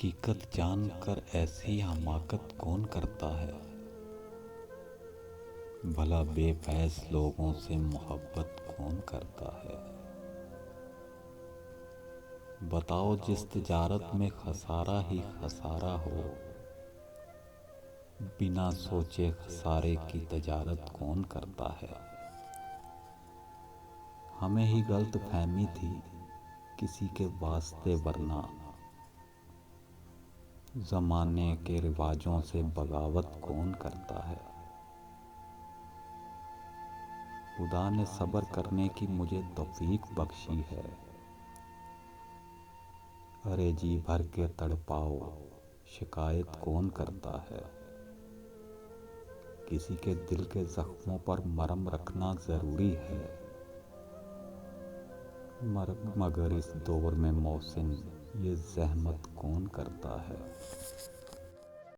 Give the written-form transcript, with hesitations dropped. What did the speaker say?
حقیقت جان کر ایسی حماقت کون کرتا ہے؟ بھلا بے فیض لوگوں سے محبت کون کرتا ہے؟ بتاؤ جس تجارت میں خسارہ ہی خسارہ ہو، بنا سوچے خسارے کی تجارت کون کرتا ہے؟ ہمیں ہی غلط فہمی تھی کسی کے واسطے، ورنہ زمانے کے رواجوں سے بغاوت کون کرتا ہے؟ خدا نے صبر کرنے کی مجھے توفیق بخشی ہے، ارے جی بھر کے تڑپاؤ شکایت کون کرتا ہے؟ کسی کے دل کے زخموں پر مرہم رکھنا ضروری ہے، مگر اس دور میں محسن یہ زحمت کون کرتا ہے؟